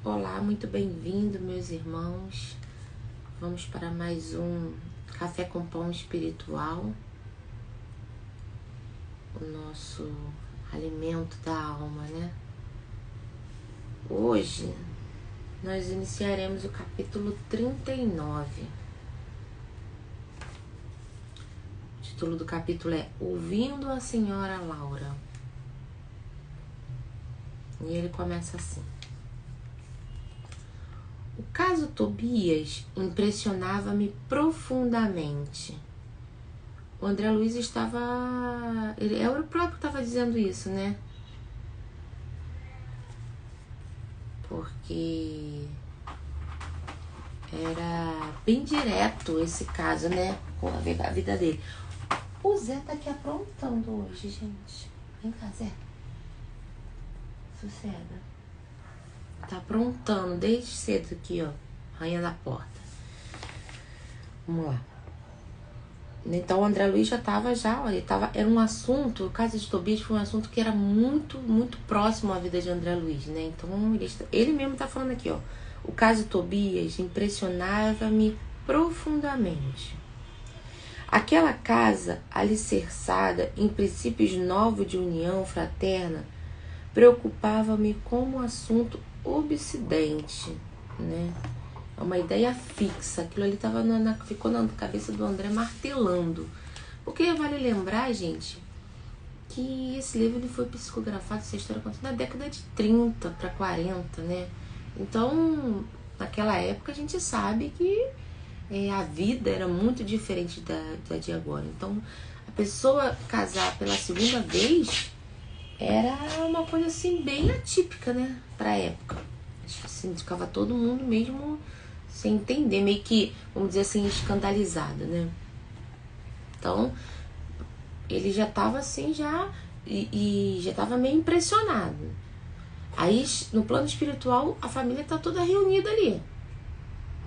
Olá, muito bem-vindo, meus irmãos. Vamos para mais um Café com Pão Espiritual, o nosso alimento da alma, né? Hoje nós iniciaremos o capítulo 39. O título do capítulo é Ouvindo a Senhora Laura. E ele começa assim. O caso Tobias impressionava-me profundamente. O André Luiz estava... Ele é o próprio que estava dizendo isso, né? Porque era bem direto esse caso, né? Com a vida dele. O Zé tá aqui aprontando hoje, gente. Vem cá, Zé. Sossega. Tá aprontando desde cedo aqui, ó. Rainha da porta. Vamos lá. Então o André Luiz já tava era um assunto, o caso de Tobias foi um assunto que era muito, muito próximo à vida de André Luiz, né? Então ele mesmo tá falando aqui, ó. O caso de Tobias impressionava-me profundamente. Aquela casa alicerçada em princípios novos de união fraterna preocupava-me como um assunto obsidente, né? É uma ideia fixa. Aquilo ali ficou na cabeça do André martelando. Porque vale lembrar, gente, que esse livro ele foi psicografado, essa história aconteceu na década de 30 para 40, né? Então, naquela época a gente sabe que a vida era muito diferente da de agora. Então, a pessoa casar pela segunda vez era uma coisa assim bem atípica, né, pra época. Assim, ficava todo mundo mesmo sem entender, meio que, vamos dizer assim, escandalizado, né? Então, ele já tava assim, e já tava meio impressionado. Aí, no plano espiritual, a família tá toda reunida ali.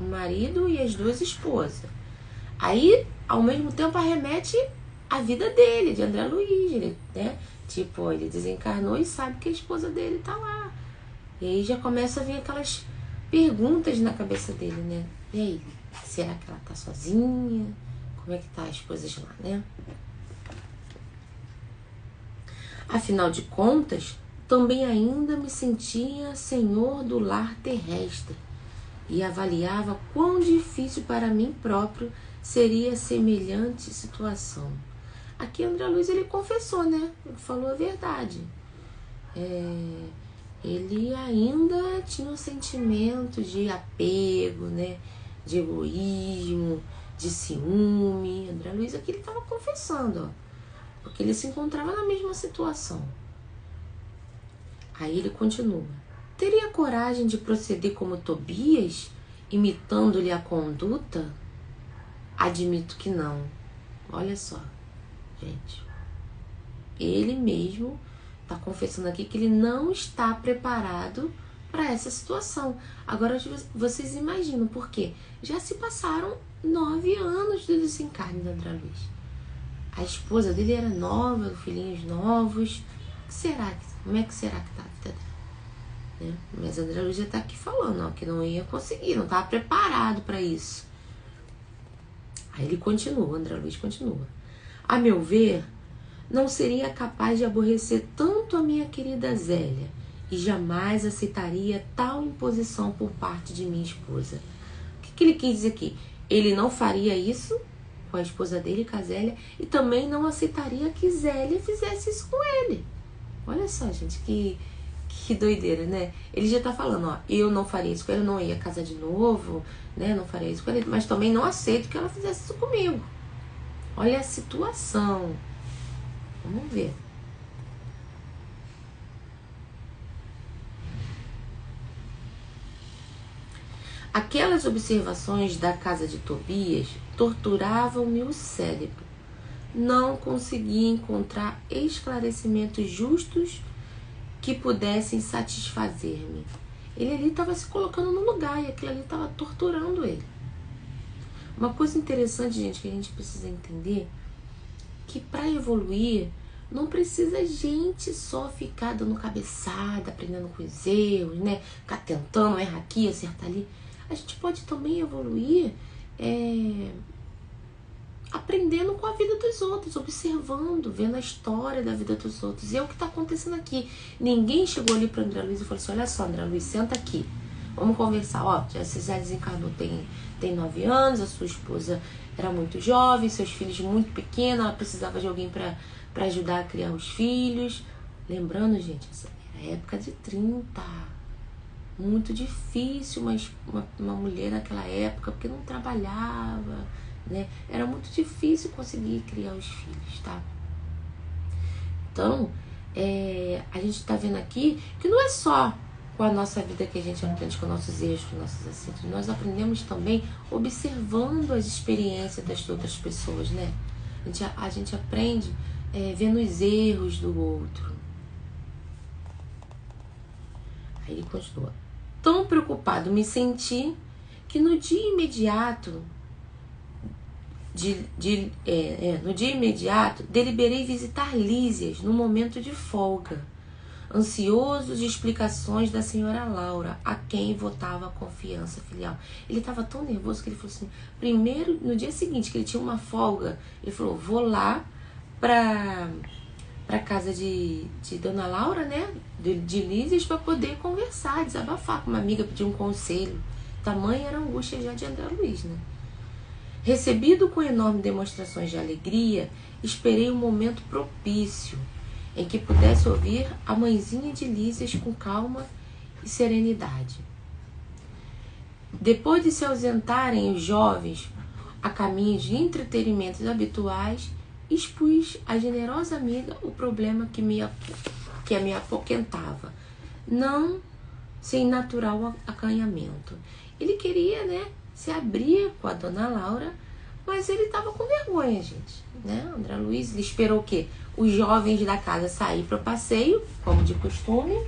O marido e as duas esposas. Aí, ao mesmo tempo, arremete a vida dele, de André Luiz, né? Tipo, ele desencarnou e sabe que a esposa dele tá lá. E aí já começa a vir aquelas perguntas na cabeça dele, né? E aí, será que ela tá sozinha? Como é que tá as coisas lá, né? Afinal de contas, também ainda me sentia senhor do lar terrestre e avaliava quão difícil para mim próprio seria semelhante situação. Aqui André Luiz ele confessou, né? Ele falou a verdade. Ele ainda tinha um sentimento de apego, né? De egoísmo, de ciúme. André Luiz aqui ele estava confessando, ó, porque ele se encontrava na mesma situação. Aí ele continua. Teria coragem de proceder como Tobias, imitando-lhe a conduta? Admito que não. Olha só, gente. Ele mesmo está confessando aqui que ele não está preparado para essa situação. Agora vocês imaginam, por quê? Já se passaram 9 anos do desencarne do André Luiz. A esposa dele era nova, filhinhos novos. Como é que será que tá a vida dela? Né? Mas André Luiz já está aqui falando, ó, que não ia conseguir, não estava preparado para isso. Aí ele continua, André Luiz continua. A meu ver, não seria capaz de aborrecer tanto a minha querida Zélia e jamais aceitaria tal imposição por parte de minha esposa. O que ele quis dizer aqui? Ele não faria isso com a esposa dele, com a Zélia, e também não aceitaria que Zélia fizesse isso com ele. Olha só, gente, que doideira, né? Ele já tá falando, ó, eu não faria isso com ele, eu não ia casar de novo, né? Não faria isso com ele, mas também não aceito que ela fizesse isso comigo. Olha a situação. Vamos ver. Aquelas observações da casa de Tobias torturavam-me o cérebro. Não conseguia encontrar esclarecimentos justos que pudessem satisfazer-me. Ele ali estava se colocando no lugar e aquilo ali estava torturando ele. Uma coisa interessante, gente, que a gente precisa entender, que para evoluir Não precisa a gente só ficar dando cabeçada, aprendendo com os erros, né? Ficar tentando errar aqui, acertar ali. A gente pode também evoluir aprendendo com a vida dos outros, observando, vendo a história da vida dos outros. E é o que está acontecendo aqui. Ninguém chegou ali para André Luiz e falou assim: olha só, André Luiz, senta aqui, vamos conversar. Ó, você já desencarnou, tem 9 anos, a sua esposa era muito jovem, seus filhos muito pequenos, ela precisava de alguém para ajudar a criar os filhos. Lembrando, gente, essa era a época de 30. Muito difícil uma mulher naquela época, porque não trabalhava, né? Era muito difícil conseguir criar os filhos, tá? Então, a gente tá vendo aqui que não é só com a nossa vida que a gente aprende, com nossos erros, com nossos acertos. Nós aprendemos também observando as experiências das outras pessoas, né? A gente aprende vendo os erros do outro. Aí ele continua. Tão preocupado me senti que no dia imediato deliberei visitar Lísias no momento de folga, ansioso de explicações da senhora Laura, a quem votava a confiança filial. Ele estava tão nervoso que ele falou assim, primeiro, no dia seguinte, que ele tinha uma folga, ele falou, vou lá para casa de Dona Laura, né, de Lísias, para poder conversar, desabafar com uma amiga, pedir um conselho. Tamanha era a angústia já de André Luiz, né? Recebido com enormes demonstrações de alegria, esperei um momento propício em que pudesse ouvir a mãezinha de Lísias com calma e serenidade. Depois de se ausentarem os jovens a caminho de entretenimentos habituais, expus à generosa amiga o problema que a me apoquentava, não sem natural acanhamento. Ele queria, né, se abrir com a Dona Laura, mas ele estava com vergonha, gente, né? André Luiz, ele esperou o quê? Os jovens da casa sair para o passeio, como de costume,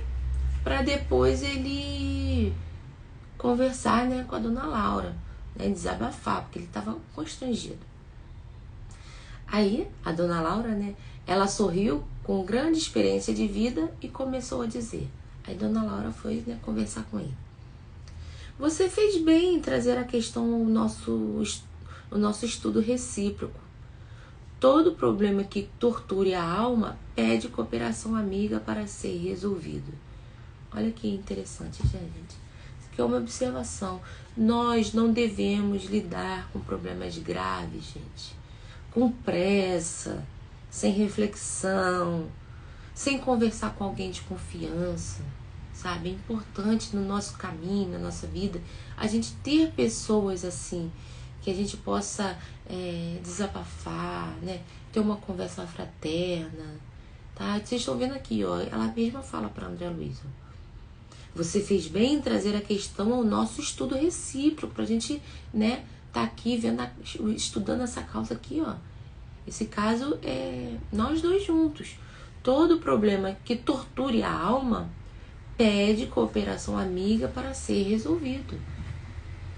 para depois ele conversar, né, com a Dona Laura, né, desabafar, porque ele estava constrangido. Aí, a Dona Laura, né, ela sorriu com grande experiência de vida e começou a dizer. Aí Dona Laura foi, né, conversar com ele. Você fez bem em trazer a questão o nosso estudo recíproco. Todo problema que torture a alma pede cooperação amiga para ser resolvido. Olha que interessante, gente. Isso aqui é uma observação. Nós não devemos lidar com problemas graves, gente, com pressa, sem reflexão, sem conversar com alguém de confiança, sabe? É importante no nosso caminho, na nossa vida, a gente ter pessoas assim, que a gente possa desabafar, né? Ter uma conversa fraterna, tá? Vocês estão vendo aqui, ó, ela mesma fala para André Luiz, ó. Você fez bem em trazer a questão ao nosso estudo recíproco, pra gente, né, tá aqui vendo, estudando essa causa aqui, ó. Esse caso é nós dois juntos. Todo problema que torture a alma pede cooperação amiga para ser resolvido.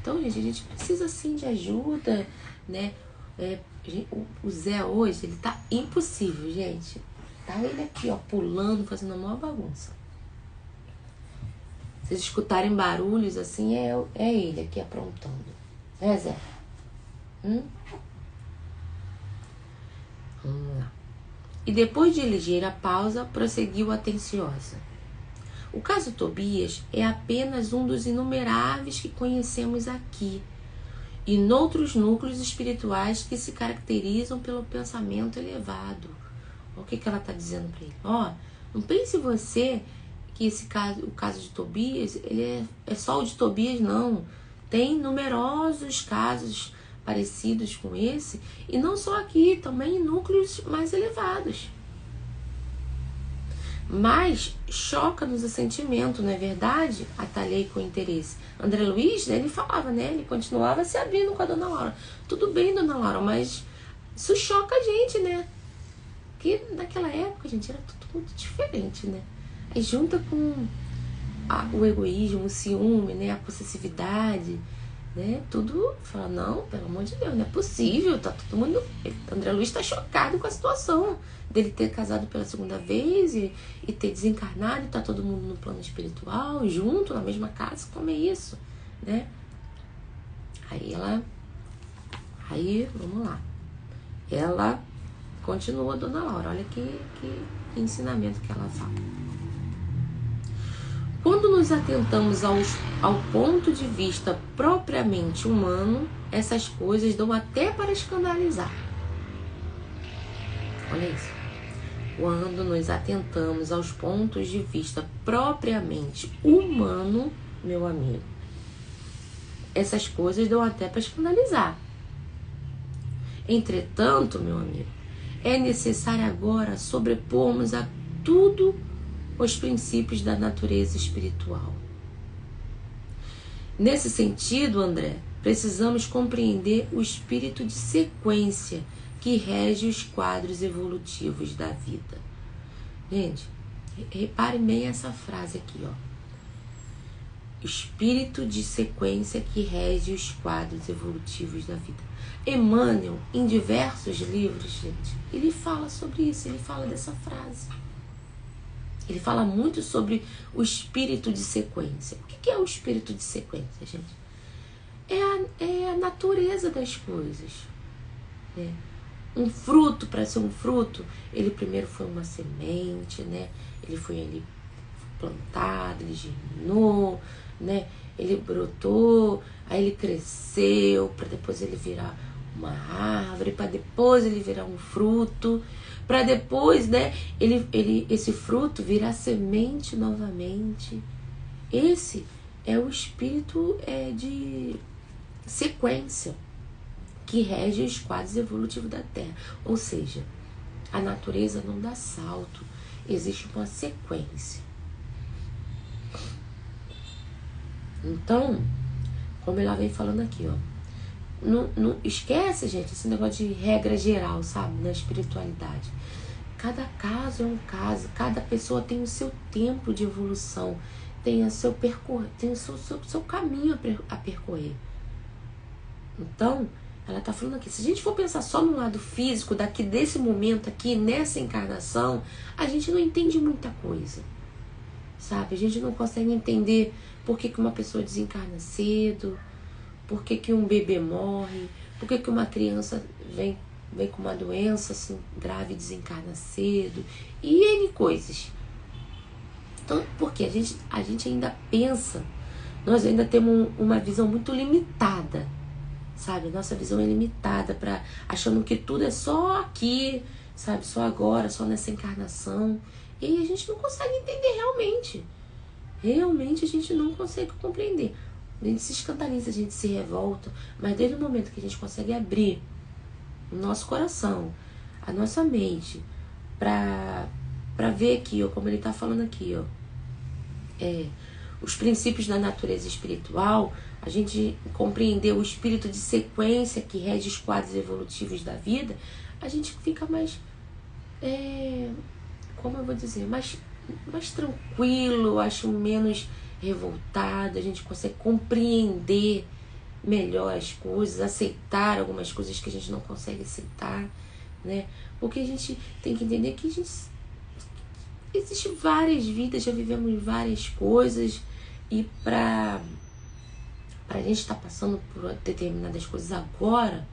Então, gente, a gente precisa sim de ajuda, né? O Zé hoje, ele tá impossível, gente. Tá ele aqui, ó, pulando, fazendo a maior bagunça. Se vocês escutarem barulhos assim, é ele aqui aprontando. É, Zé? Vamos lá. E depois de ligeira pausa, prosseguiu atenciosa. O caso Tobias é apenas um dos inumeráveis que conhecemos aqui e noutros núcleos espirituais que se caracterizam pelo pensamento elevado. Olha o que ela está dizendo para ele. Ó, não pense você que o caso de Tobias, ele é só o de Tobias, não. Tem numerosos casos parecidos com esse, e não só aqui, também em núcleos mais elevados. Mas choca-nos o sentimento, não é verdade? Atalhei com interesse. André Luiz, né, ele falava, né? Ele continuava se abrindo com a Dona Laura. Tudo bem, Dona Laura, mas isso choca a gente, né? Porque naquela época, gente, era tudo muito diferente, né? Aí junta com o egoísmo, o ciúme, né? A possessividade. né? Tudo fala, não, pelo amor de Deus, não é possível, tá todo mundo... André Luiz tá chocado com a situação dele ter casado pela segunda vez e ter desencarnado, e tá todo mundo no plano espiritual, junto, na mesma casa, como é isso, né? Aí, vamos lá. Ela continua, Dona Laura, olha que ensinamento que ela fala. Quando nos atentamos ao ponto de vista propriamente humano, essas coisas dão até para escandalizar. Olha isso. Quando nos atentamos aos pontos de vista propriamente humano, meu amigo, essas coisas dão até para escandalizar. Entretanto, meu amigo, é necessário agora sobrepormos a tudo os princípios da natureza espiritual. Nesse sentido, André, precisamos compreender o espírito de sequência que rege os quadros evolutivos da vida. Gente, repare bem essa frase aqui, ó. Espírito de sequência que rege os quadros evolutivos da vida. Emmanuel, em diversos livros, gente, ele fala sobre isso, ele fala dessa frase. Ele fala muito sobre o espírito de sequência. O que é o espírito de sequência, gente? É a natureza das coisas, né? Um fruto, para ser um fruto, ele primeiro foi uma semente, né? Ele foi ali plantado, ele germinou, né? Ele brotou, aí ele cresceu, para depois ele virar uma árvore, para depois ele virar um fruto, para depois, né, esse fruto virar semente novamente. Esse é o espírito de sequência que rege os quadros evolutivos da Terra. Ou seja, a natureza não dá salto, existe uma sequência. Então, como ela vem falando aqui, ó, não esquece, gente, esse negócio de regra geral, sabe, na espiritualidade. Cada caso é um caso, cada pessoa tem o seu tempo de evolução, tem o seu caminho a percorrer. Então, ela tá falando aqui, se a gente for pensar só no lado físico, desse momento aqui, nessa encarnação, a gente não entende muita coisa, sabe? A gente não consegue entender por que uma pessoa desencarna cedo, por que um bebê morre, por que uma criança vem com uma doença assim, grave e desencarna cedo, e N coisas. Então, porque a gente ainda pensa, nós ainda temos uma visão muito limitada, sabe? Nossa visão é limitada, achando que tudo é só aqui, sabe? Só agora, só nessa encarnação. E aí a gente não consegue entender realmente. Realmente a gente não consegue compreender. A gente se escandaliza, a gente se revolta, mas desde o momento que a gente consegue abrir o nosso coração, a nossa mente, pra ver aqui, ó, como ele tá falando aqui, ó, os princípios da natureza espiritual, a gente compreender o espírito de sequência que rege os quadros evolutivos da vida, a gente fica mais, como eu vou dizer, mais tranquilo, acho menos revoltado, a gente consegue compreender melhor as coisas, aceitar algumas coisas que a gente não consegue aceitar, né? Porque a gente tem que entender que existem várias vidas, já vivemos várias coisas, e pra gente estar passando por determinadas coisas agora,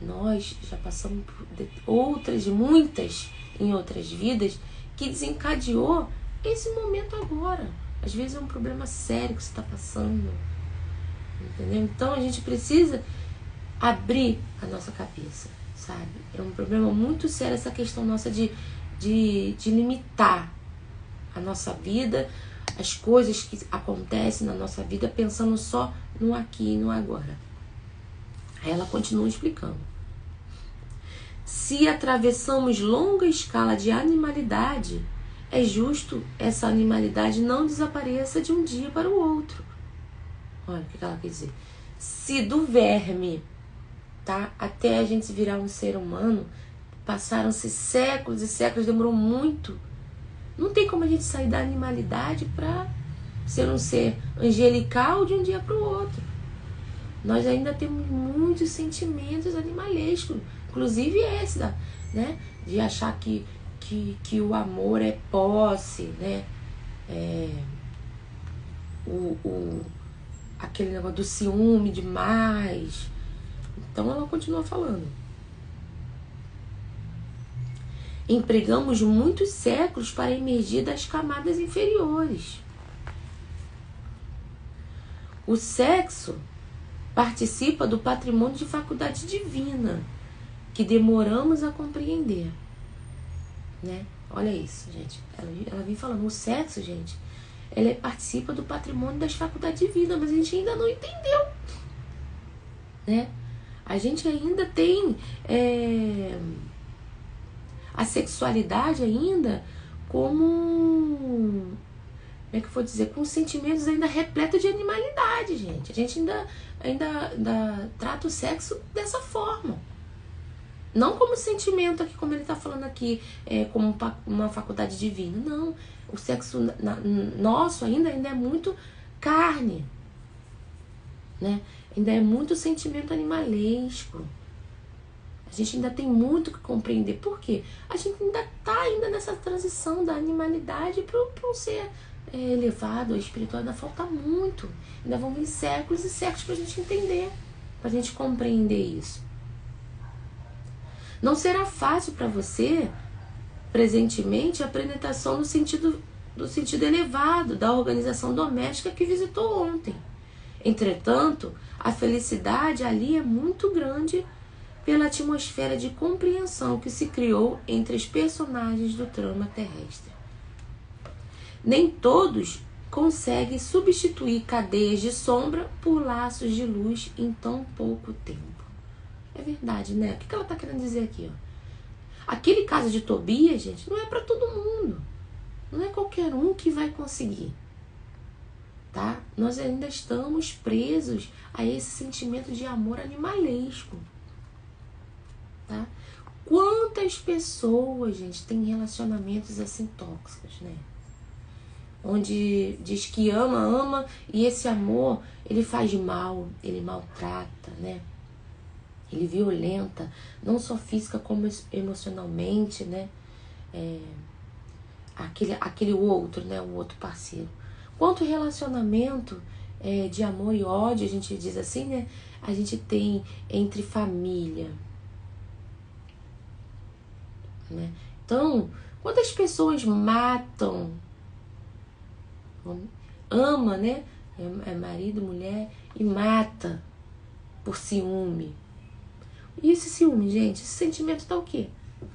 nós já passamos por muitas em outras vidas, que desencadeou esse momento agora. Às vezes é um problema sério que você está passando, entendeu? Então a gente precisa abrir a nossa cabeça, sabe? É um problema muito sério essa questão nossa de limitar a nossa vida, as coisas que acontecem na nossa vida, pensando só no aqui e no agora. Aí ela continua explicando. Se atravessamos longa escala de animalidade, é justo essa animalidade não desapareça de um dia para o outro. Olha o que ela quer dizer. Se do verme, tá, até a gente virar um ser humano, passaram-se séculos e séculos, demorou muito. Não tem como a gente sair da animalidade para ser um ser angelical de um dia para o outro. Nós ainda temos muitos sentimentos animalescos, inclusive esse, né? De achar que o amor é posse, né? Aquele negócio do ciúme demais. Então ela continua falando. Empregamos muitos séculos para emergir das camadas inferiores. O sexo participa do patrimônio de faculdade divina, que demoramos a compreender. Né? Olha isso, gente. Ela vem falando, o sexo, gente, ele participa do patrimônio das faculdades divinas, mas a gente ainda não entendeu. Né? A gente ainda tem a sexualidade ainda como... Como é que eu vou dizer? Com sentimentos ainda repletos de animalidade, gente. A gente ainda trata o sexo dessa forma. Não como sentimento aqui, como ele está falando aqui, como uma faculdade divina. Não. O sexo nosso ainda é muito carne. Né? Ainda é muito sentimento animalesco. A gente ainda tem muito que compreender. Por quê? A gente ainda está nessa transição da animalidade para um ser elevado, espiritual. Ainda falta muito. Ainda vão vir séculos e séculos para a gente entender, para a gente compreender isso. Não será fácil para você, presentemente, a apresentação do sentido elevado da organização doméstica que visitou ontem. Entretanto, a felicidade ali é muito grande pela atmosfera de compreensão que se criou entre os personagens do trama terrestre. Nem todos conseguem substituir cadeias de sombra por laços de luz em tão pouco tempo. É verdade, né? O que ela está querendo dizer aqui? Ó? Aquele caso de Tobias, gente, não é para todo mundo. Não é qualquer um que vai conseguir. Tá? Nós ainda estamos presos a esse sentimento de amor animalesco. Tá? Quantas pessoas, gente, têm relacionamentos assim tóxicos, né? Onde diz que ama, e esse amor, ele faz mal, ele maltrata, né? Ele violenta, não só física como emocionalmente, né? Aquele outro, né? O outro parceiro. Quanto relacionamento de amor e ódio, a gente diz assim, né? A gente tem entre família. Né? Então, quantas pessoas matam, ama, né? É marido, mulher, e mata por ciúme. E esse ciúme, gente, esse sentimento tá o quê?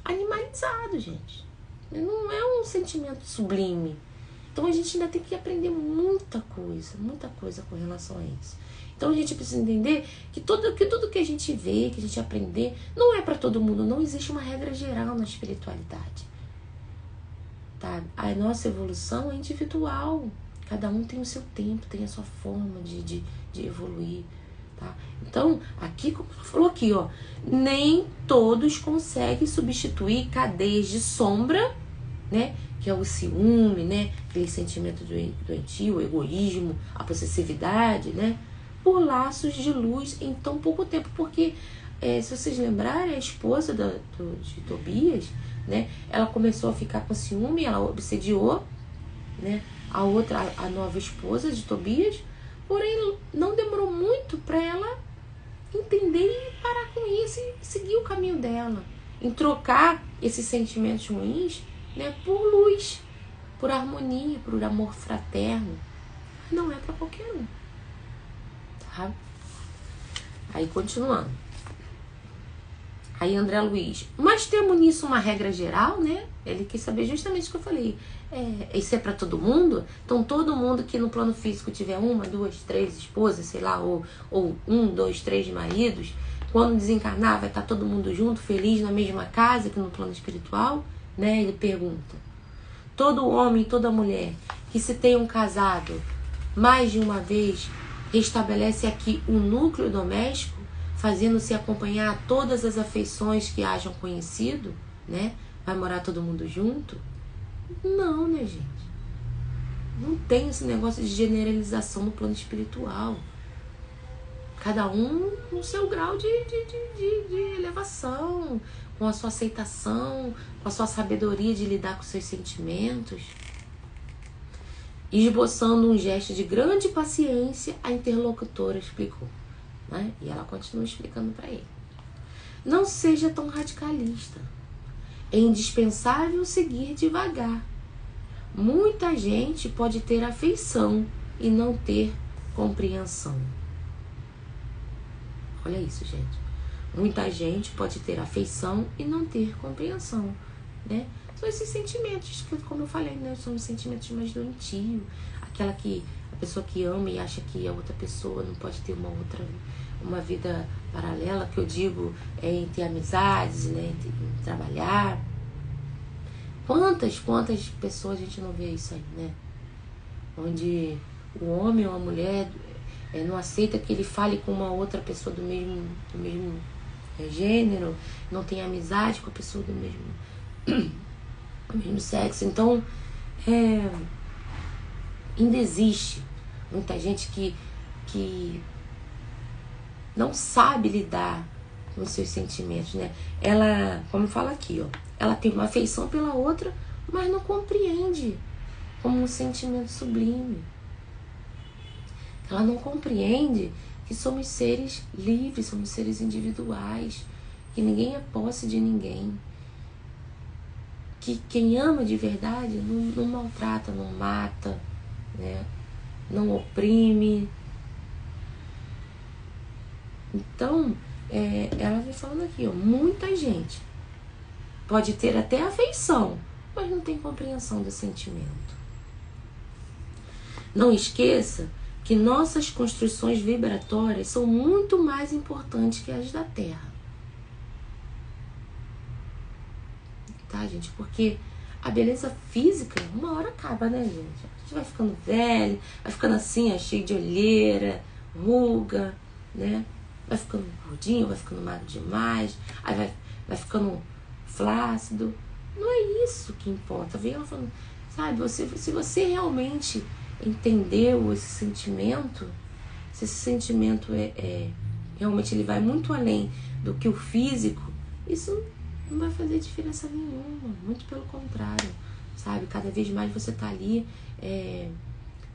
Animalizado, gente. Não é um sentimento sublime. Então a gente ainda tem que aprender muita coisa com relação a isso. Então a gente precisa entender que tudo que a gente vê, que a gente aprender, não é para todo mundo. Não existe uma regra geral na espiritualidade. Tá? A nossa evolução é individual. Cada um tem o seu tempo, tem a sua forma de evoluir. Tá? Então, aqui, como falou aqui, ó, nem todos conseguem substituir cadeias de sombra, né? Que é o ciúme, né? Aquele sentimento doentio, o egoísmo, a possessividade, né? Por laços de luz em tão pouco tempo. Porque, se vocês lembrarem, a esposa de Tobias, né? Ela começou a ficar com ciúme, ela obsediou, né? A nova esposa de Tobias. Porém, não demorou muito para ela entender e parar com isso e seguir o caminho dela. Em trocar esses sentimentos ruins, né, por luz, por harmonia, por amor fraterno. Não é para qualquer um. Tá? Aí, continuando. Aí, André Luiz. Mas temos nisso uma regra geral, né? Ele quis saber justamente o que eu falei. Isso é para todo mundo? Então, todo mundo que no plano físico tiver 1, 2, 3 esposas, sei lá, ou 1, 2, 3 maridos, quando desencarnar vai estar todo mundo junto, feliz na mesma casa que no plano espiritual? Né? Ele pergunta. Todo homem e toda mulher que se tenham casado mais de uma vez restabelece aqui o núcleo doméstico, fazendo-se acompanhar todas as afeições que hajam conhecido, né? Vai morar todo mundo junto? Não, né, gente? Não tem esse negócio de generalização no plano espiritual. Cada um com seu grau de elevação, com a sua aceitação, com a sua sabedoria de lidar com seus sentimentos. Esboçando um gesto de grande paciência, a interlocutora explicou, né? E ela continua explicando para ele. Não seja tão radicalista. É indispensável seguir devagar. Muita gente pode ter afeição e não ter compreensão. Olha isso, gente. Muita gente pode ter afeição e não ter compreensão, né? São esses sentimentos que, como eu falei, né, são os sentimentos mais doentios. Aquela que a pessoa que ama e acha que a outra pessoa não pode ter uma vida paralela, que eu digo em ter amizades, né, em trabalhar. Quantas pessoas a gente não vê isso aí, né? Onde o homem ou a mulher não aceita que ele fale com uma outra pessoa do mesmo gênero, não tem amizade com a pessoa do mesmo sexo. Então, ainda existe muita gente que não sabe lidar com os seus sentimentos, né? Ela, como fala aqui, ó, ela tem uma afeição pela outra, mas não compreende como um sentimento sublime. Ela não compreende que somos seres livres, somos seres individuais, que ninguém é posse de ninguém. Que quem ama de verdade não maltrata, não mata, né? Não oprime. Então, ela vem falando aqui, ó, muita gente pode ter até afeição, mas não tem compreensão do sentimento. Não esqueça que nossas construções vibratórias são muito mais importantes que as da Terra. Tá, gente? Porque a beleza física, uma hora acaba, né, gente? A gente vai ficando velho, vai ficando assim, ó, cheio de olheira, ruga, né? Vai ficando gordinho, vai ficando magro demais, aí vai ficando flácido. Não é isso que importa. Vem ela falando, sabe, se você realmente entendeu esse sentimento, se esse sentimento realmente ele vai muito além do que o físico, isso não vai fazer diferença nenhuma, muito pelo contrário, sabe? Cada vez mais você tá ali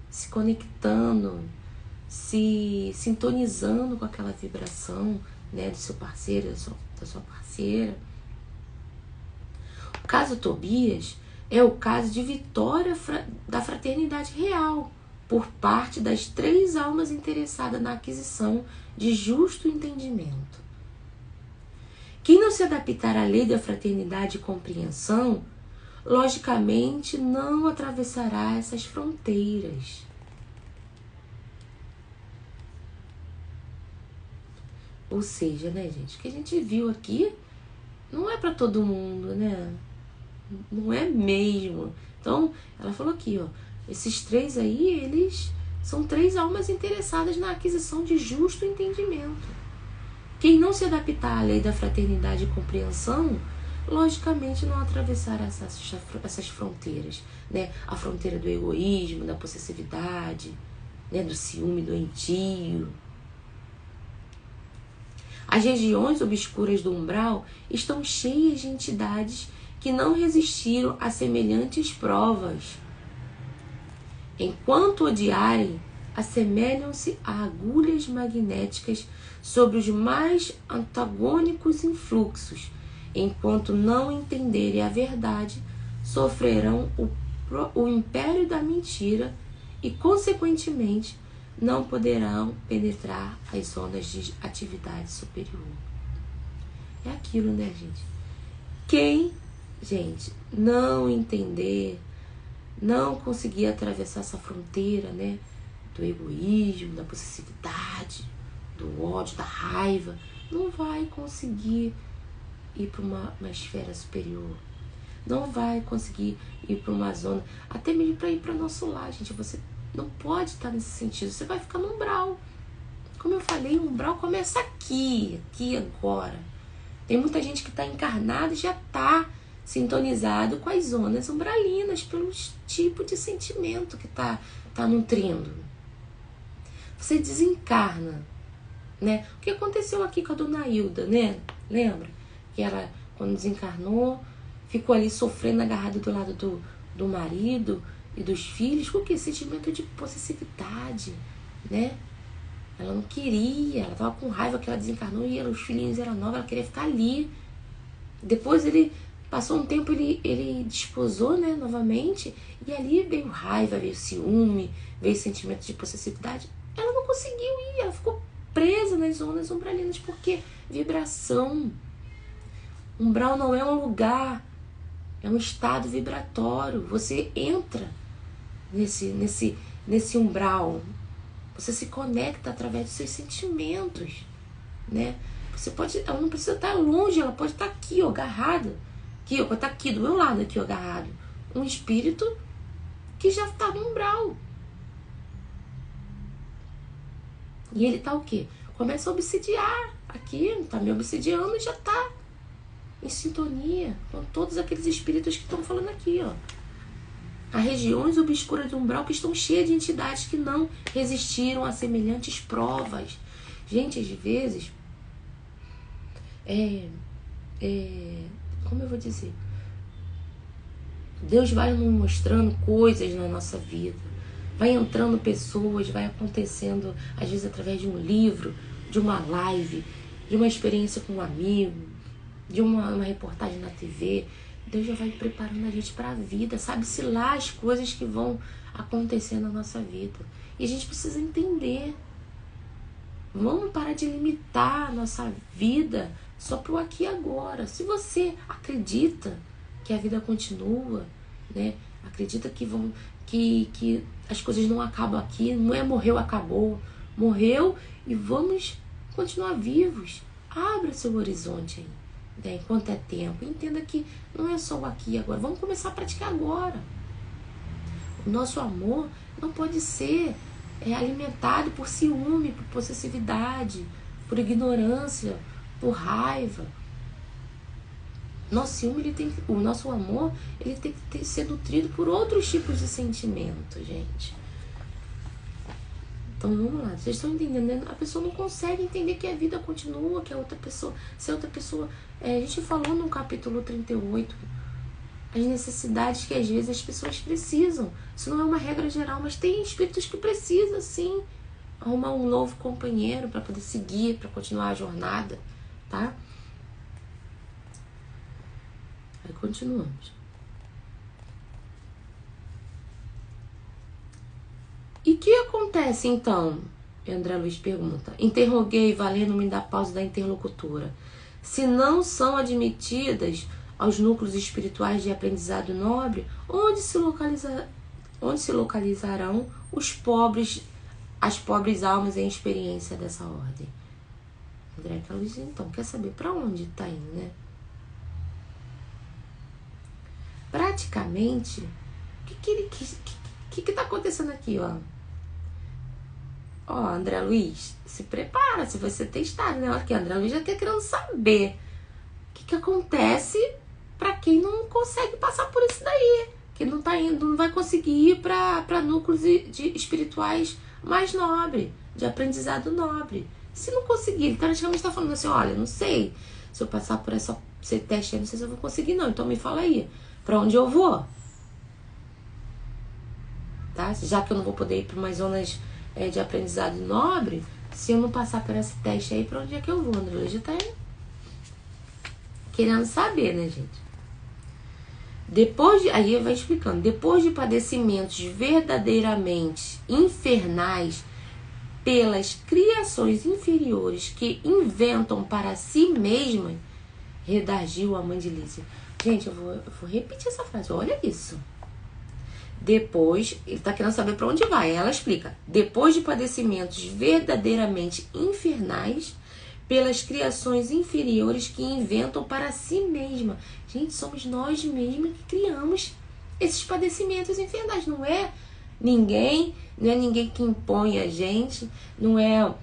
se conectando, se sintonizando com aquela vibração, né, do seu parceiro, da sua parceira. O caso Tobias é o caso de vitória da fraternidade real por parte das 3 almas interessadas na aquisição de justo entendimento. Quem não se adaptar à lei da fraternidade e compreensão, logicamente não atravessará essas fronteiras. Ou seja, né, gente, o que a gente viu aqui não é para todo mundo, né? Não é mesmo. Então, ela falou aqui, ó, esses 3 aí, eles são 3 almas interessadas na aquisição de justo entendimento. Quem não se adaptar à lei da fraternidade e compreensão, logicamente não atravessará essas fronteiras, né? A fronteira do egoísmo, da possessividade, né? Do ciúme doentio. As regiões obscuras do umbral estão cheias de entidades que não resistiram a semelhantes provas. Enquanto odiarem, assemelham-se a agulhas magnéticas sobre os mais antagônicos influxos. Enquanto não entenderem a verdade, sofrerão o império da mentira e, consequentemente, não poderão penetrar as zonas de atividade superior. É aquilo, né, gente? Quem, gente, não entender, não conseguir atravessar essa fronteira, né, do egoísmo, da possessividade, do ódio, da raiva, não vai conseguir ir para uma esfera superior. Não vai conseguir ir para uma zona, até mesmo para ir para nosso lar, gente. Você não pode estar nesse sentido. Você vai ficar no umbral. Como eu falei, o umbral começa aqui agora. Tem muita gente que está encarnada e já está sintonizado com as zonas umbralinas, pelo tipo de sentimento que tá nutrindo. Você desencarna, né? O que aconteceu aqui com a dona Hilda, né? Lembra? Que ela, quando desencarnou, ficou ali sofrendo, agarrada do lado do marido e dos filhos, com o que? Sentimento de possessividade, né? Ela não queria, ela tava com raiva que ela desencarnou e os filhinhos eram novos, ela queria ficar ali. Depois ele passou um tempo, ele desposou, né, novamente, e ali veio raiva, veio ciúme, veio sentimento de possessividade. Ela não conseguiu ir, ela ficou presa nas zonas umbralinas, porque vibração. Umbral não é um lugar, é um estado vibratório. Você entra nesse umbral, você se conecta através dos seus sentimentos, né? Você pode, ela não precisa estar longe, ela pode estar aqui, ó, agarrada. Aqui, ó, pode estar aqui do meu lado, aqui, ó, agarrado. Um espírito que já está no umbral. E ele tá o quê? Começa a obsidiar aqui, tá me obsidiando e já tá em sintonia com todos aqueles espíritos que estão falando aqui, ó. Há regiões obscuras do umbral que estão cheias de entidades que não resistiram a semelhantes provas. Gente, às vezes, como eu vou dizer? Deus vai nos mostrando coisas na nossa vida. Vai entrando pessoas, vai acontecendo, às vezes através de um livro, de uma live, de uma experiência com um amigo, de uma reportagem na TV. Deus já vai preparando a gente para a vida, sabe-se lá as coisas que vão acontecer na nossa vida. E a gente precisa entender. Vamos parar de limitar a nossa vida só para o aqui e agora. Se você acredita que a vida continua, né? Acredita que as coisas não acabam aqui, não é morreu, acabou. Morreu e vamos continuar vivos. Abra seu horizonte aí. Enquanto é tempo, entenda que não é só o aqui e agora. Vamos começar a praticar agora. O nosso amor não pode ser alimentado por ciúme, por possessividade, por ignorância, por raiva. Nosso ciúme, o nosso amor, ele tem que ser nutrido por outros tipos de sentimento, gente. Então vamos lá, vocês estão entendendo? A pessoa não consegue entender que a vida continua, que a outra pessoa, se a outra pessoa. A gente falou no capítulo 38 as necessidades que às vezes as pessoas precisam. Isso não é uma regra geral, mas tem espíritos que precisam sim arrumar um novo companheiro para poder seguir, para continuar a jornada, tá? Aí continuamos. E o que acontece então? André Luiz pergunta. Interroguei, valendo-me da pausa da interlocutora. Se não são admitidas aos núcleos espirituais de aprendizado nobre, onde se localizarão as pobres almas em experiência dessa ordem? André Luiz, então, quer saber para onde está indo, né? Praticamente, o que está acontecendo aqui, ó? Ó, André Luiz, se prepara, se você testado, né? Aqui, André Luiz já tá querendo saber o que acontece para quem não consegue passar por isso daí, que não tá indo, não vai conseguir ir para núcleos espirituais mais nobres, de aprendizado nobre. Se não conseguir, ele praticamente está falando assim, olha, não sei se eu passar por esse teste aí, não sei se eu vou conseguir não, então me fala aí, para onde eu vou? Tá? Já que eu não vou poder ir para umas zonas de aprendizado nobre, se eu não passar por esse teste aí, pra onde é que eu vou? André Luiz já tá querendo saber, né, gente? Aí vai explicando, depois de padecimentos verdadeiramente infernais pelas criações inferiores que inventam para si mesmas, redarguiu a mãe de Lísia. Gente, eu vou repetir essa frase, olha isso. Depois, ele está querendo saber para onde vai. Ela explica. Depois de padecimentos verdadeiramente infernais pelas criações inferiores que inventam para si mesma. Gente, somos nós mesmos que criamos esses padecimentos infernais. Não é ninguém que impõe a gente. Não é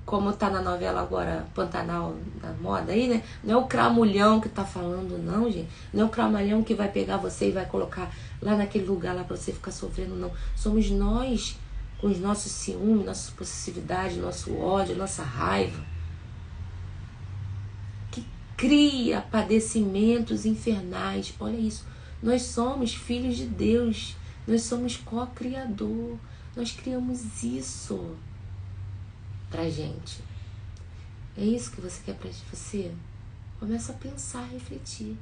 como tá na novela agora, Pantanal da moda aí, né? Não é o cramulhão que tá falando, não, gente. Não é o cramulhão que vai pegar você e vai colocar lá naquele lugar lá pra você ficar sofrendo, não. Somos nós, com os nossos ciúmes, nossa possessividade, nosso ódio, nossa raiva, que cria padecimentos infernais. Olha isso. Nós somos filhos de Deus. Nós somos co-criador. Nós criamos isso pra gente. É isso que você quer pra você? Começa a pensar, a refletir.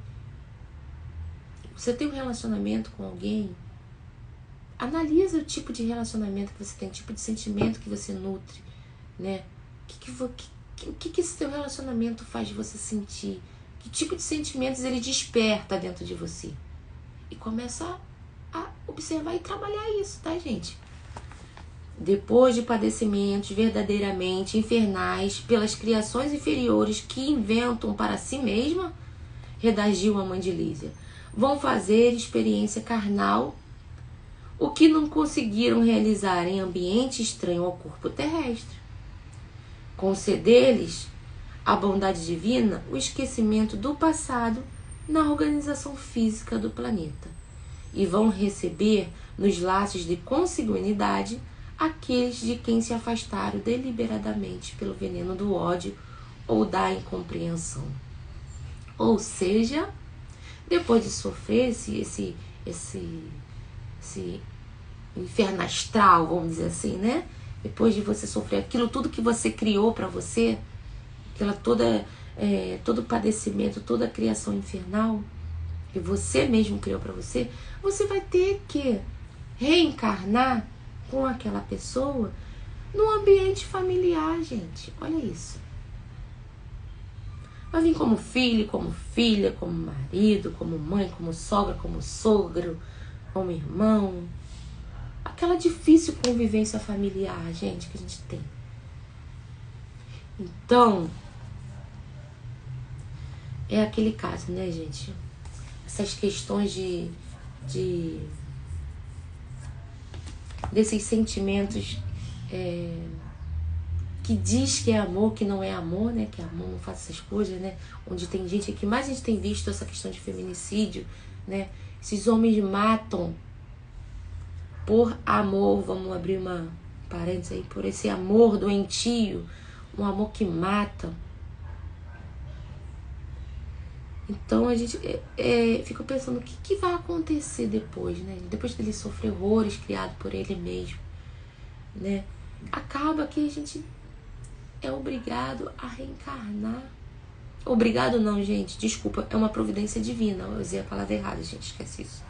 Você tem um relacionamento com alguém? Analisa o tipo de relacionamento que você tem, o tipo de sentimento que você nutre, né? O que esse seu relacionamento faz de você sentir? Que tipo de sentimentos ele desperta dentro de você? E começa a observar e trabalhar isso, tá, gente? Depois de padecimentos verdadeiramente infernais pelas criações inferiores que inventam para si mesma, redagiu a mãe de Lísia, vão fazer experiência carnal, o que não conseguiram realizar em ambiente estranho ao corpo terrestre. Conceder-lhes a bondade divina, o esquecimento do passado na organização física do planeta. E vão receber nos laços de consanguinidade aqueles de quem se afastaram deliberadamente pelo veneno do ódio ou da incompreensão. Ou seja, depois de sofrer esse inferno astral, vamos dizer assim, né? Depois de você sofrer aquilo tudo que você criou para você, todo padecimento, toda a criação infernal que você mesmo criou para você, você vai ter que reencarnar com aquela pessoa no ambiente familiar, gente. Olha isso. Vai vir como filho, como filha, como marido, como mãe, como sogra, como sogro, como irmão. Aquela difícil convivência familiar, gente, que a gente tem. Então, é aquele caso, né, gente? Essas questões desses sentimentos que diz que é amor, que não é amor, né? Que amor não faz essas coisas, né? Onde tem gente que mais a gente tem visto essa questão de feminicídio, né? Esses homens matam por amor, vamos abrir uma parênteses aí, por esse amor doentio, um amor que mata. Então a gente fica pensando o que vai acontecer depois, né? Depois dele sofrer horrores criados por ele mesmo, né? Acaba que a gente é obrigado a reencarnar. Obrigado não, gente, desculpa, é uma providência divina. Eu usei a palavra errada, gente, esquece isso.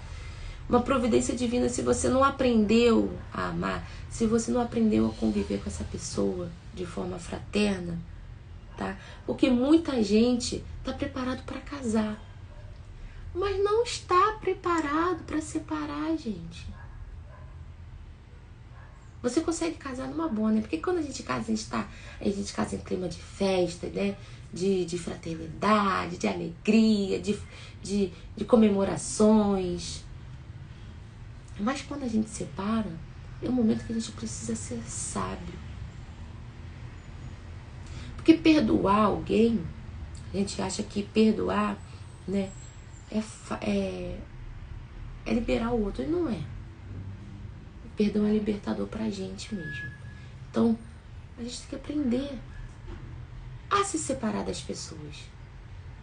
Uma providência divina, se você não aprendeu a amar, se você não aprendeu a conviver com essa pessoa de forma fraterna, tá? Porque muita gente está preparado para casar, mas não está preparado para separar, gente. Você consegue casar numa boa, né? Porque quando a gente casa, a gente casa em clima de festa, né? De fraternidade, de alegria, de comemorações. Mas quando a gente separa, é um momento que a gente precisa ser sábio. Porque perdoar alguém, a gente acha que perdoar, né, é liberar o outro. E não é. O perdão é libertador pra gente mesmo. Então, a gente tem que aprender a se separar das pessoas,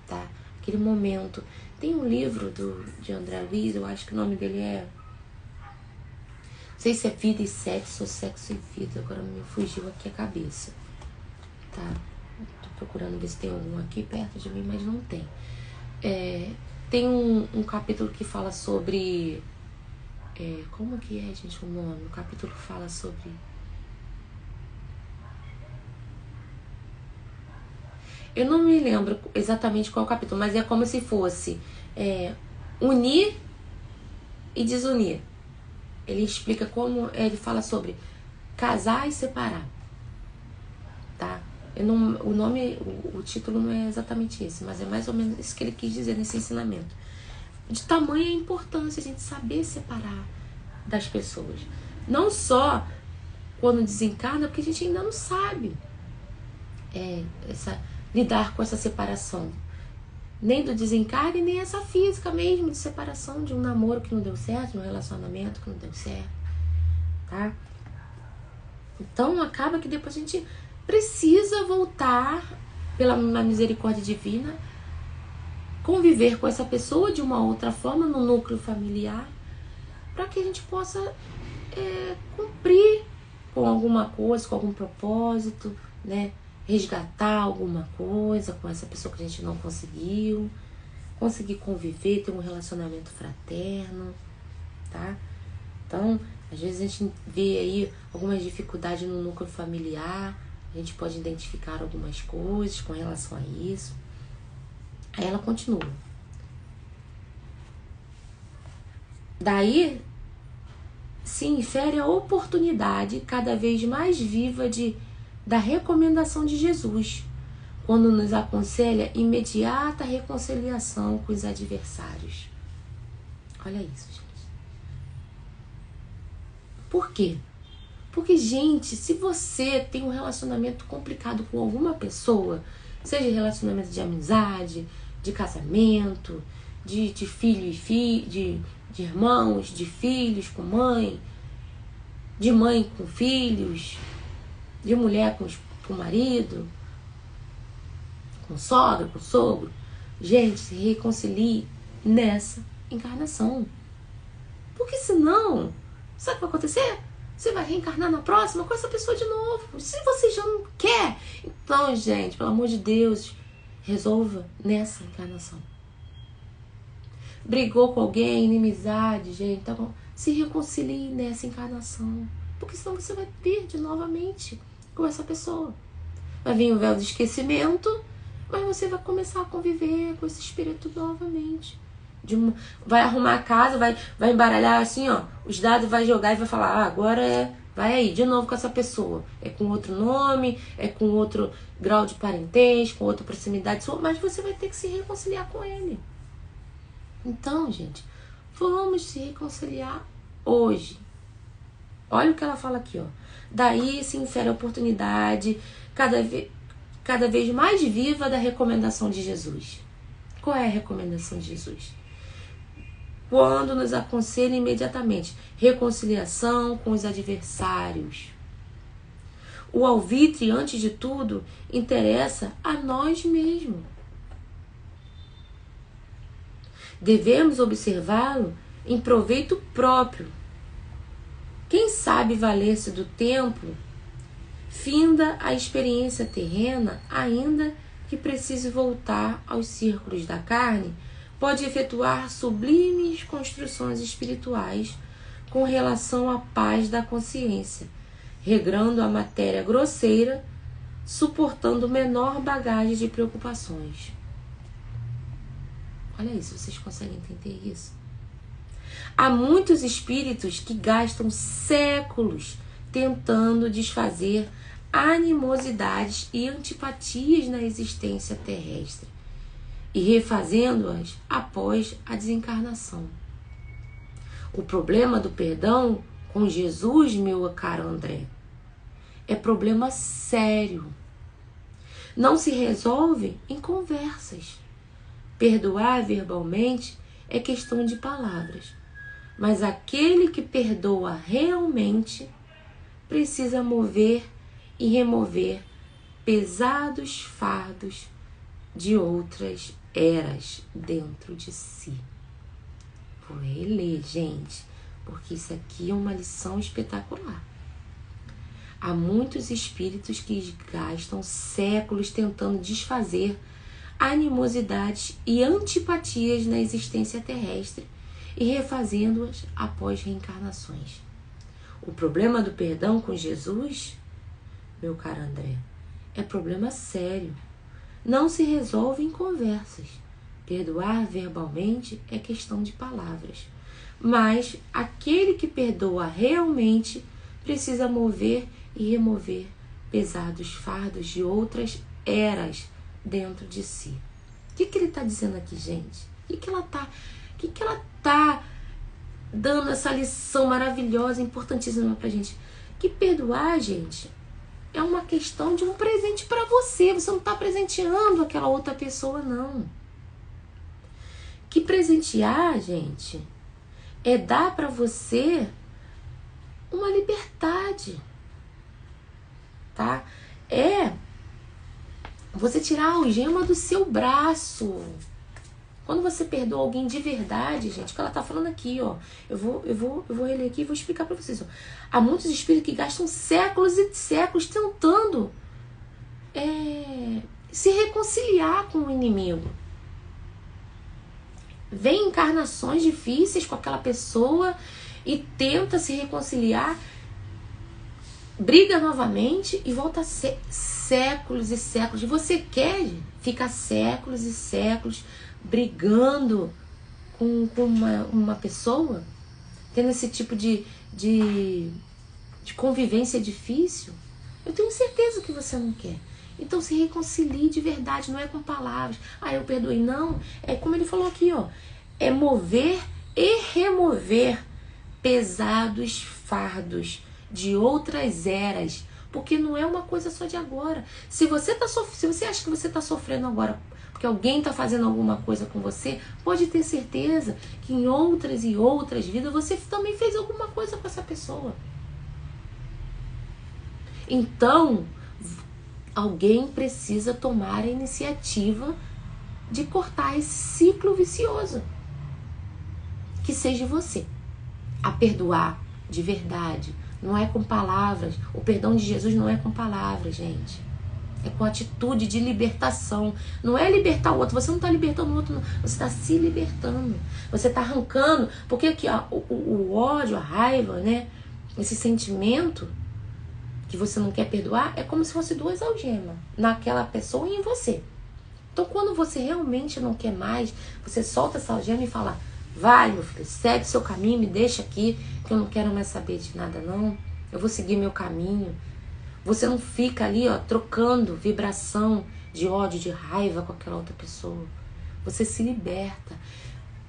tá? Aquele momento. Tem um livro de André Luiz, eu acho que o nome dele é... Não sei se é Vida e Sexo ou Sexo e Vida, agora me fugiu aqui a cabeça, tá? Tô procurando ver se tem algum aqui perto de mim, mas não tem. Tem um capítulo que fala sobre... como que é, gente, o nome? O capítulo fala sobre... Eu não me lembro exatamente qual é o capítulo, mas é como se fosse unir e desunir. Ele explica como... Ele fala sobre casar e separar, tá? O título não é exatamente esse, mas é mais ou menos isso que ele quis dizer nesse ensinamento. De tamanha importância a gente saber separar das pessoas. Não só quando desencarna, porque a gente ainda não sabe lidar com essa separação. Nem do desencarne, nem essa física mesmo de separação, de um namoro que não deu certo, de um relacionamento que não deu certo, tá? Então acaba que depois a gente precisa voltar, pela misericórdia divina, conviver com essa pessoa de uma outra forma no núcleo familiar, para que a gente possa cumprir com alguma coisa, com algum propósito, né? Resgatar alguma coisa com essa pessoa que a gente não conseguiu, conseguir conviver, ter um relacionamento fraterno, tá? Então, às vezes a gente vê aí algumas dificuldades no núcleo familiar, a gente pode identificar algumas coisas com relação a isso. Aí ela continua. Daí se infere a oportunidade cada vez mais viva da recomendação de Jesus, quando nos aconselha imediata reconciliação com os adversários. Olha isso, gente. Por quê? Porque, gente, se você tem um relacionamento complicado com alguma pessoa, seja relacionamento de amizade, de casamento, de filho e filho, de irmãos, de filhos com mãe, de mãe com filhos, de mulher com marido, com sogra, com sogro. Gente, se reconcilie nessa encarnação. Porque senão, sabe o que vai acontecer? Você vai reencarnar na próxima com essa pessoa de novo. Se você já não quer, então, gente, pelo amor de Deus, resolva nessa encarnação. Brigou com alguém, inimizade, gente, tá bom? Se reconcilie nessa encarnação. Porque senão você vai perder novamente com essa pessoa. Vai vir o véu do esquecimento, mas você vai começar a conviver com esse espírito novamente. Vai arrumar a casa, vai embaralhar assim, ó, os dados, vai jogar e vai falar, agora vai aí, de novo com essa pessoa. É com outro nome, é com outro grau de parentesco, com outra proximidade sua, mas você vai ter que se reconciliar com ele. Então, gente, vamos se reconciliar hoje. Olha o que ela fala aqui, ó. Daí se infere a oportunidade cada vez mais viva da recomendação de Jesus. Qual é a recomendação de Jesus? Quando nos aconselha imediatamente reconciliação com os adversários. O alvitre, antes de tudo, interessa a nós mesmos. Devemos observá-lo em proveito próprio. Quem sabe valer-se do tempo, finda a experiência terrena, ainda que precise voltar aos círculos da carne, pode efetuar sublimes construções espirituais com relação à paz da consciência, regrando a matéria grosseira, suportando menor bagagem de preocupações. Olha isso, vocês conseguem entender isso? Há muitos espíritos que gastam séculos tentando desfazer animosidades e antipatias na existência terrestre e refazendo-as após a desencarnação. O problema do perdão com Jesus, meu caro André, é problema sério. Não se resolve em conversas. Perdoar verbalmente é questão de palavras, mas aquele que perdoa realmente precisa mover e remover pesados fardos de outras eras dentro de si. Vou reler, gente, porque isso aqui é uma lição espetacular. Há muitos espíritos que gastam séculos tentando desfazer animosidades e antipatias na existência terrestre e refazendo-as após reencarnações. O problema do perdão com Jesus, meu caro André, é problema sério. Não se resolve em conversas. Perdoar verbalmente é questão de palavras. Mas aquele que perdoa realmente precisa mover e remover pesados fardos de outras eras dentro de si. O que ele está dizendo aqui, gente? O que ela tá dando essa lição maravilhosa, importantíssima pra gente? Que perdoar, gente, é uma questão de um presente para você. Você não está presenteando aquela outra pessoa, não. Que presentear, gente, é dar para você uma liberdade, tá? É você tirar a algema do seu braço. Quando você perdoa alguém de verdade, gente, o que ela tá falando aqui, ó. Eu vou reler aqui e vou explicar para vocês, ó. Há muitos espíritos que gastam séculos e séculos tentando se reconciliar com o inimigo. Vem encarnações difíceis com aquela pessoa e tenta se reconciliar, briga novamente e volta a ser séculos e séculos. E você quer ficar séculos e séculos brigando com uma pessoa, tendo esse tipo de convivência difícil? Eu tenho certeza que você não quer. Então se reconcilie de verdade, não é com palavras. Ah, eu perdoei. Não, é como ele falou aqui, ó. É mover e remover pesados fardos de outras eras. Porque não é uma coisa só de agora. Se você acha que você está sofrendo agora porque alguém está fazendo alguma coisa com você, pode ter certeza que em outras e outras vidas você também fez alguma coisa com essa pessoa. Então, alguém precisa tomar a iniciativa de cortar esse ciclo vicioso. Que seja você a perdoar de verdade. Não é com palavras. O perdão de Jesus não é com palavras, gente. É com atitude de libertação. Não é libertar o outro. Você não está libertando o outro, não. Você está se libertando. Você está arrancando. Porque aqui, ó, o ódio, a raiva, né? Esse sentimento que você não quer perdoar é como se fosse duas algemas naquela pessoa e em você. Então, quando você realmente não quer mais, você solta essa algema e fala: vai, meu filho, segue seu caminho, me deixa aqui, que eu não quero mais saber de nada, não. Eu vou seguir meu caminho. Você não fica ali, ó, trocando vibração de ódio, de raiva com aquela outra pessoa. Você se liberta.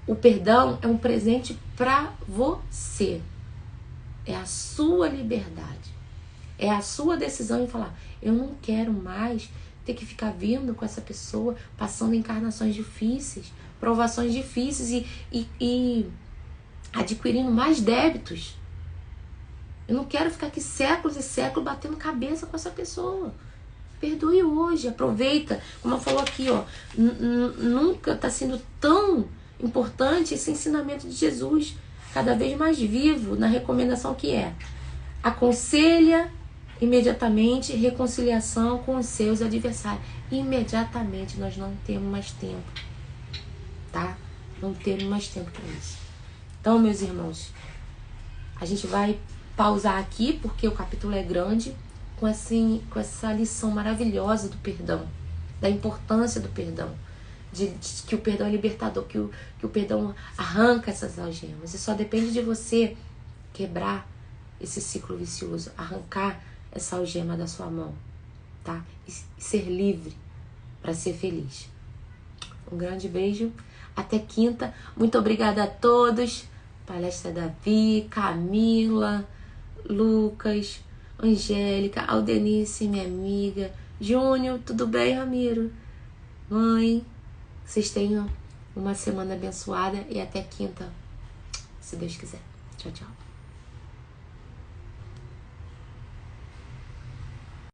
O perdão é um presente para você. É a sua liberdade. É a sua decisão em falar: eu não quero mais ter que ficar vindo com essa pessoa, passando encarnações difíceis, provações difíceis e adquirindo mais débitos. Eu não quero ficar aqui séculos e séculos batendo cabeça com essa pessoa. Perdoe hoje, aproveita. Como eu falou aqui, ó, nunca está sendo tão importante esse ensinamento de Jesus, cada vez mais vivo na recomendação que é: aconselha imediatamente reconciliação com os seus adversários. Imediatamente, nós não temos mais tempo, tá? Não temos mais tempo para isso. Então, meus irmãos, a gente vai pausar aqui porque o capítulo é grande, com essa lição maravilhosa do perdão, da importância do perdão, de que o perdão é libertador, que o perdão arranca essas algemas. E só depende de você quebrar esse ciclo vicioso, arrancar essa algema da sua mão, tá? E ser livre para ser feliz. Um grande beijo, até quinta. Muito obrigada a todos. Palestra Davi, Camila, Lucas, Angélica, Aldenice, minha amiga, Júnior, tudo bem, Ramiro? Mãe, vocês tenham uma semana abençoada e até quinta, se Deus quiser. Tchau, tchau.